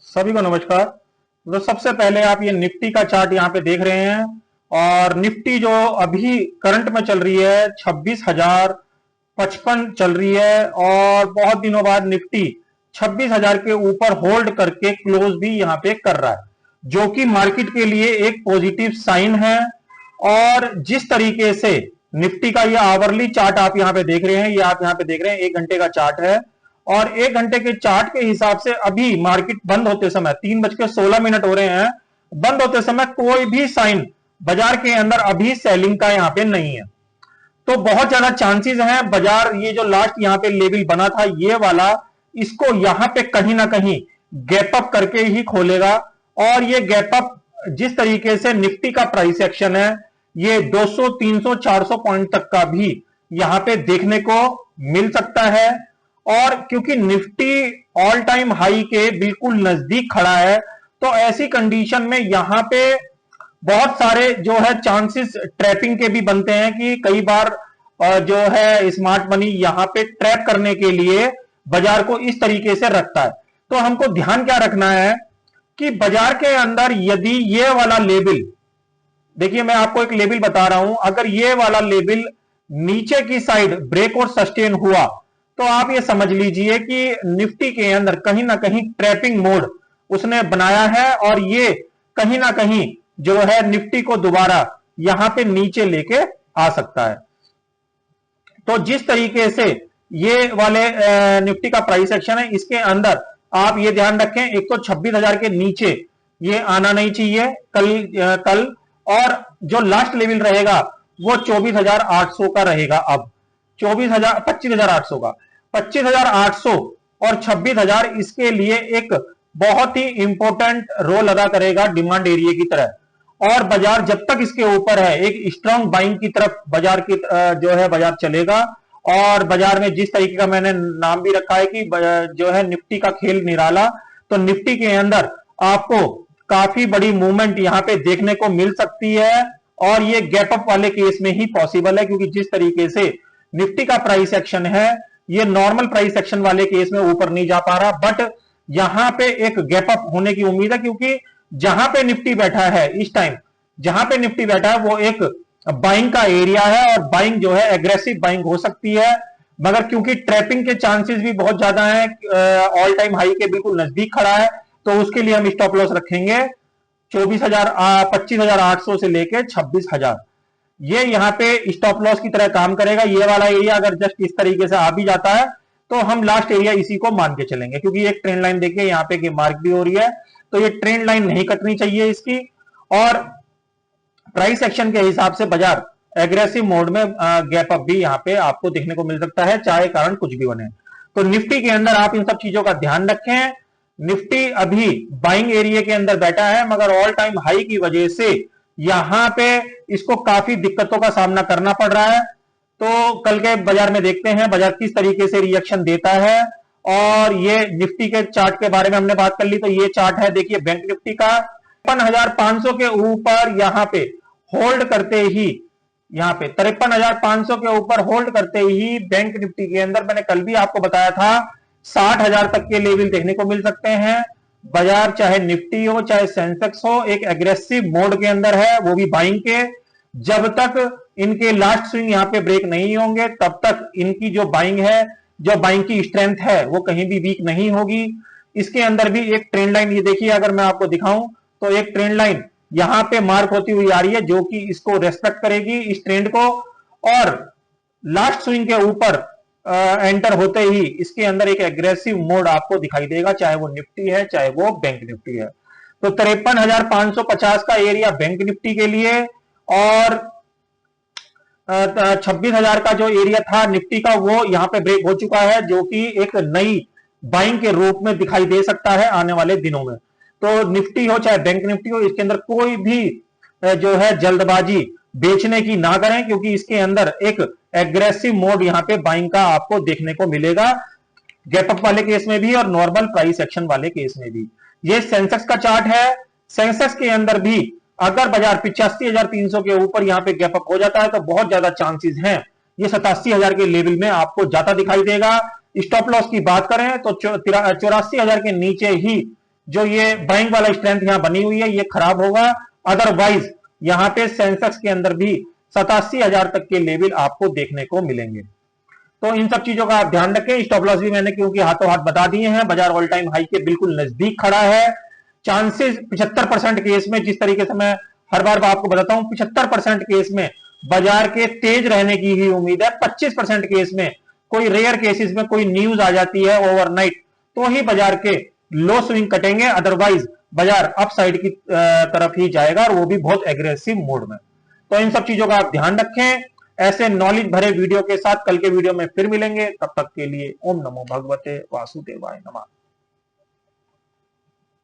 सभी को नमस्कार। तो सबसे पहले आप ये निफ्टी का चार्ट यहाँ पे देख रहे हैं और निफ्टी जो अभी करंट में चल रही है 26,055 चल रही है और बहुत दिनों बाद निफ्टी 26,000 के ऊपर होल्ड करके क्लोज भी यहाँ पे कर रहा है, जो कि मार्केट के लिए एक पॉजिटिव साइन है। और जिस तरीके से निफ्टी का ये आवरली चार्ट आप यहाँ पे देख रहे हैं, ये आप यहाँ पे देख रहे हैं 1 घंटे का चार्ट है और 1 घंटे के चार्ट के हिसाब से अभी मार्केट बंद होते समय 3:16 हो रहे हैं, बंद होते समय कोई भी साइन बाजार के अंदर अभी सेलिंग का यहाँ पे नहीं है। तो बहुत ज्यादा चांसेस हैं बाजार ये जो लास्ट यहाँ पे लेवल बना था ये वाला, इसको यहाँ पे कहीं ना कहीं गैप अप करके ही खोलेगा। और ये गैप अप जिस तरीके से निफ्टी का प्राइस एक्शन है ये 200, 300, 400 पॉइंट तक का भी यहां पे देखने को मिल सकता है। और क्योंकि निफ्टी ऑल टाइम हाई के बिल्कुल नजदीक खड़ा है तो ऐसी कंडीशन में यहां पे बहुत सारे जो है चांसेस ट्रैपिंग के भी बनते हैं कि कई बार जो है स्मार्ट मनी यहां पे ट्रैप करने के लिए बाजार को इस तरीके से रखता है। तो हमको ध्यान क्या रखना है कि बाजार के अंदर यदि ये वाला लेवल, देखिए मैं आपको एक लेवल बता रहा हूं, अगर ये वाला लेवल नीचे की साइड ब्रेक और सस्टेन हुआ तो आप ये समझ लीजिए कि निफ्टी के अंदर कहीं ना कहीं ट्रैपिंग मोड उसने बनाया है और ये कहीं ना कहीं जो है निफ्टी को दोबारा यहां पे नीचे लेके आ सकता है। तो जिस तरीके से ये वाले निफ्टी का प्राइस एक्शन है इसके अंदर आप ये ध्यान रखें 126,000 के नीचे ये आना नहीं चाहिए कल और जो लास्ट लेवल रहेगा वो 24,800 का रहेगा। अब 25,800 का 25,800 और 26,000 इसके लिए एक बहुत ही इंपॉर्टेंट रोल अदा करेगा डिमांड एरिया की तरह। और बाजार जब तक इसके ऊपर है एक स्ट्रांग बाइंग की तरफ बाजार की जो है बाजार चलेगा। और बाजार में जिस तरीके का मैंने नाम भी रखा है कि जो है निफ्टी का खेल निराला, तो निफ्टी के अंदर आपको काफी बड़ी मूवमेंट यहां पे देखने को मिल सकती है और ये गैप अप वाले केस में ही पॉसिबल है, क्योंकि जिस तरीके से निफ्टी का प्राइस एक्शन है ये नॉर्मल प्राइस एक्शन वाले केस में ऊपर नहीं जा पा रहा, बट यहां पे एक गैप अप होने की उम्मीद है। क्योंकि जहां पे निफ्टी बैठा है इस टाइम, जहां पे निफ्टी बैठा है वो एक बाइंग का एरिया है और बाइंग जो है एग्रेसिव बाइंग हो सकती है, मगर क्योंकि ट्रैपिंग के चांसेस भी बहुत ज्यादा हैं, ऑल टाइम हाई के बिल्कुल नजदीक खड़ा है, तो उसके लिए हम स्टॉप लॉस रखेंगे 25,800 से लेके 26,000। ये यहाँ पे स्टॉप लॉस की तरह काम करेगा। ये वाला एरिया अगर जस्ट इस तरीके से आ भी जाता है तो हम लास्ट एरिया इसी को मान के चलेंगे, क्योंकि एक ट्रेंड लाइन देखिए यहाँ पे मार्क भी हो रही है, तो ये ट्रेंड लाइन नहीं कटनी चाहिए इसकी। और प्राइस एक्शन के हिसाब से बाजार एग्रेसिव मोड में गैप अप भी यहाँ पे आपको देखने को मिल सकता है, चाहे कारण कुछ भी बने। तो निफ्टी के अंदर आप इन सब चीजों का ध्यान रखें। निफ्टी अभी बाइंग एरिया के अंदर बैठा है, मगर ऑल टाइम हाई की वजह से यहां पे इसको काफी दिक्कतों का सामना करना पड़ रहा है। तो कल के बाजार में देखते हैं बाजार किस तरीके से रिएक्शन देता है। और ये निफ्टी के चार्ट के बारे में हमने बात कर ली, तो ये चार्ट है देखिए बैंक निफ्टी का 53,500 के ऊपर यहां पे होल्ड करते ही, यहां पे 53,500 के ऊपर होल्ड करते ही बैंक निफ्टी के अंदर मैंने कल भी आपको बताया था 60,000 तक के लेवल देखने को मिल सकते हैं। बाजार चाहे निफ्टी हो चाहे सेंसेक्स हो एक एग्रेसिव मोड के अंदर है, वो भी बाइंग के। जब तक इनके लास्ट स्विंग यहां पे ब्रेक नहीं होंगे तब तक इनकी जो बाइंग है, जो बाइंग की स्ट्रेंथ है वो कहीं भी वीक नहीं होगी। इसके अंदर भी एक ट्रेंड लाइन ये देखिए, अगर मैं आपको दिखाऊं तो एक ट्रेंड लाइन यहां पे मार्क होती हुई आ रही है जो कि इसको रेस्पेक्ट करेगी इस ट्रेंड को। और लास्ट स्विंग के ऊपर एंटर होते ही इसके अंदर एक एग्रेसिव मोड आपको दिखाई देगा, चाहे वो निफ्टी है चाहे वो बैंक निफ्टी है। तो 53,550 का एरिया बैंक निफ्टी के लिए और 26,000 का जो एरिया था निफ्टी का वो यहां पे ब्रेक हो चुका है, जो कि एक नई बाइंग के रूप में दिखाई दे सकता है आने वाले दिनों में। तो निफ्टी हो चाहे बैंक निफ्टी हो, इसके अंदर कोई भी जो है जल्दबाजी बेचने की ना करें, क्योंकि इसके अंदर एक एग्रेसिव मोड यहां पे बाइंग का आपको देखने को मिलेगा, गैप अप वाले केस में भी और नॉर्मल प्राइस एक्शन वाले केस में भी। ये सेंसेक्स का चार्ट है। सेंसेक्स के अंदर भी अगर बाजार 85,300 के ऊपर यहां पे गैप अप हो जाता है तो बहुत ज्यादा चांसेस हैं ये 87,000 के लेवल में आपको जाता दिखाई देगा। स्टॉप लॉस की बात करें तो 84,000 के नीचे ही जो ये बाइंग वाला स्ट्रेंथ यहां बनी हुई है ये खराब होगा। अदरवाइज यहां पे सेंसेक्स के अंदर भी 87,000 तक के लेवल आपको देखने को मिलेंगे। तो इन सब चीजों का आप ध्यान रखें। स्टॉप लॉस भी मैंने क्योंकि हाथों हाथ बता दिए हैं। बाजार ऑल टाइम हाई के बिल्कुल नजदीक खड़ा है। चांसेस 75% केस में, जिस तरीके से मैं हर बार आपको बताता हूं, 75% केस में बाजार के तेज रहने की ही उम्मीद है। 25% केस में कोई रेयर केसेस में कोई न्यूज आ जाती है ओवरनाइट तो ही बाजार के लो स्विंग कटेंगे, अदरवाइज बाजार अपसाइड की तरफ ही जाएगा और वो भी बहुत एग्रेसिव मोड में। तो इन सब चीजों का आप ध्यान रखें। ऐसे नॉलेज भरे वीडियो के साथ कल के वीडियो में फिर मिलेंगे। तब तक के लिए ओम नमो भगवते वासुदेवाय नमः।